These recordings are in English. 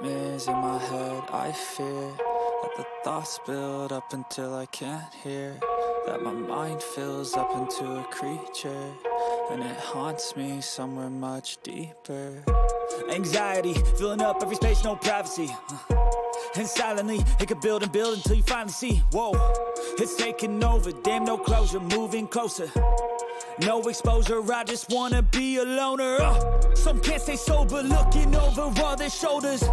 nightmares in my head. I fear that the thoughts build up until I can't hear, that my mind fills up into a creature, and it haunts me somewhere much deeper. Anxiety, filling up every space, no privacy. And silently, it could build and build until you finally see, whoa, it's taking over, damn no closure, moving closer. No exposure, I just wanna be a loner. Some can't stay sober, looking over all their shoulders,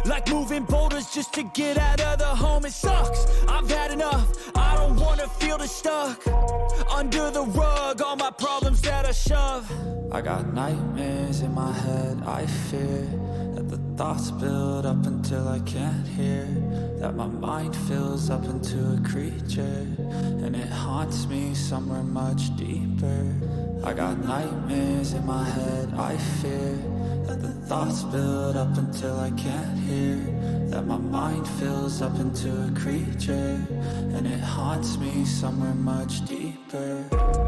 like moving boulders just to get out of the home. It sucks, I've had enough, I don't wanna feel the stuck under the rug, all my problems that I shove. I got nightmares in my head. I fear that the thoughts build up until I can't hear, that my mind fills up into a creature, and it haunts me somewhere much deeper. I got nightmares in my head. I fear that the thoughts build up until I can't hear, that my mind fills up into a creature, and it haunts me somewhere much deeper.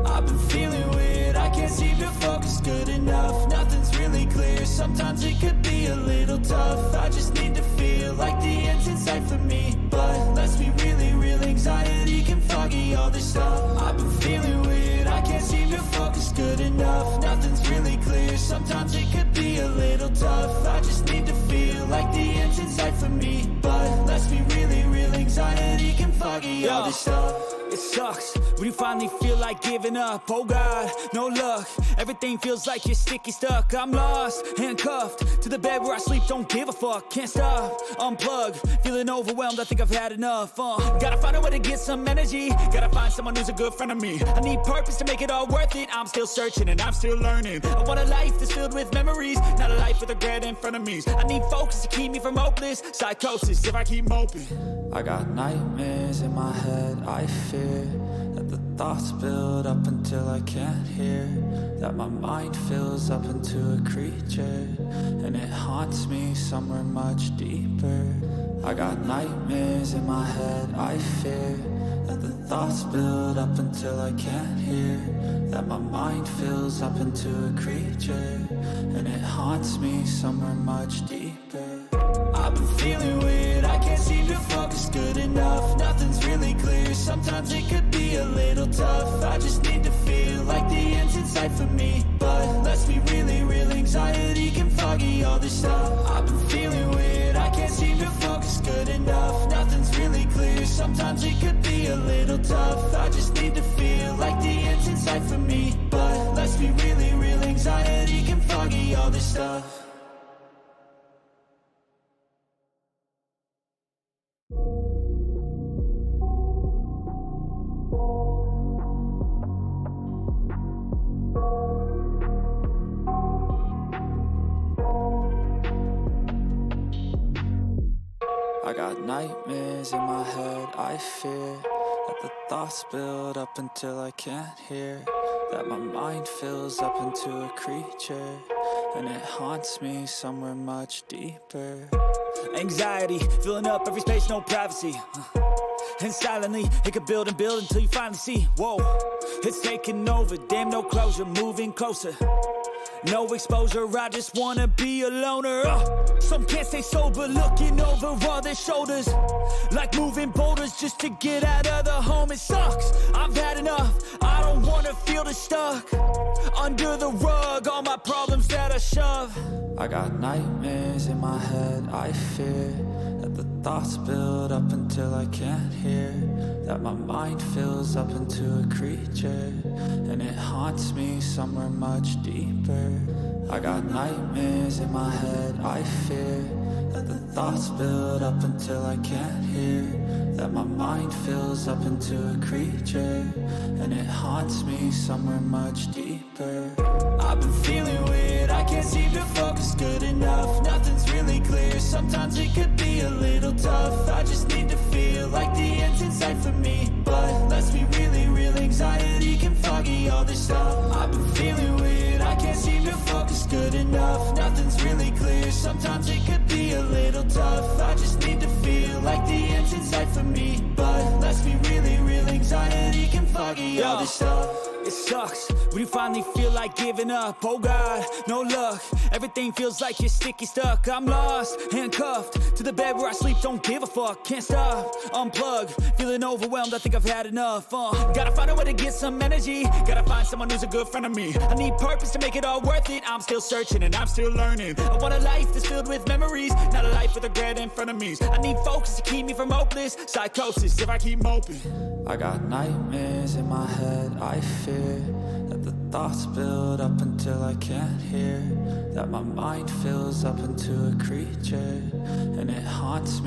I've been feeling weird, I can't seem to focus good enough. Nothing's really clear, sometimes it could be a little tough. I just need to feel like the end's in sight for me, but let's be really real, anxiety can foggy all this stuff. I've been feeling weird, I can't seem to focus good enough. Nothing's really clear, sometimes it could be a little tough. I just need to feel like the end's in sight for me, but let's be really real, anxiety can foggy all this stuff. It sucks when you finally feel like giving up. Oh God, no luck, everything feels like you're sticky stuck. I'm lost, handcuffed to the bed where I sleep, don't give a fuck. Can't stop, unplug, feeling overwhelmed, I think I've had enough. Gotta find a way to get some energy, gotta find someone who's a good friend of me. I need purpose to make it all worth it, I'm still searching and I'm still learning. I want a life that's filled with memories, not a life with regret and frenemies. I need focus to keep me from hopeless psychosis if I keep moping. I got nightmares in my head. I fear that the thoughts build up until I can't hear, that my mind fills up into a creature, and it haunts me somewhere much deeper. I got nightmares in my head. I fear that the thoughts build up until I can't hear, that my mind fills up into a creature, and it haunts me somewhere much deeper. I've been feeling weird, I can't seem to focus good enough. Nothing's really clear, sometimes it could be a little tough. I just need to feel like the end's in sight for me, but let's be really real, anxiety can foggy all this stuff. I've been feeling weird, I can't seem to focus good enough. Nothing's really clear, sometimes it could be a little tough. I just need to feel like the end's in sight for me, but let's be really real, anxiety can foggy all this stuff. I got nightmares in my head. I fear that the thoughts build up until I can't hear, that my mind fills up into a creature, and it haunts me somewhere much deeper. Anxiety, filling up every space, no privacy. And silently, it could build and build until you finally see, whoa, it's taking over, damn no closure, moving closer. No exposure, I just wanna be a loner. Some can't stay sober, looking over all their shoulders, like moving boulders just to get out of the home. It sucks, I've had enough, I don't wanna feel the stuck under the rug, all my problems that I shove. I got nightmares in my head. I fear that the thoughts build up until I can't hear, that my mind fills up into a creature, and it haunts me somewhere much deeper. I got nightmares in my head. I fear that the thoughts build up until I can't hear, that my mind fills up into a creature, and it haunts me somewhere much deeper. I've been feeling weird, I can't seem to focus good enough. Nothing's really clear, sometimes it could be a little tough. I just need to feel like the end's in sight for me, but let's be really real, anxiety can foggy all this stuff. I've been feeling weird, I can't seem to focus good enough. Nothing's really clear, sometimes it could be a little tough. I just need to feel like the end's in sight for me, but let's be really real, anxiety can foggy all this stuff. It sucks when you finally feel like giving up. Oh God, no luck. Everything feels like you're sticky stuck. I'm lost, handcuffed to the bed where I sleep. Don't give a fuck, can't stop. Unplug, feeling overwhelmed. I think I've had enough. Gotta find a way to get some energy. Gotta find someone who's a good friend of me. I need purpose to make it all worth it. I'm still searching and I'm still learning. I want a life that's filled with memories, not a life with regret in front of me. I need focus to keep me from hopeless psychosis if I keep moping. I got nightmares in my head, I fear that the thoughts build up until I can't hear, that my mind fills up into a creature and it haunts me.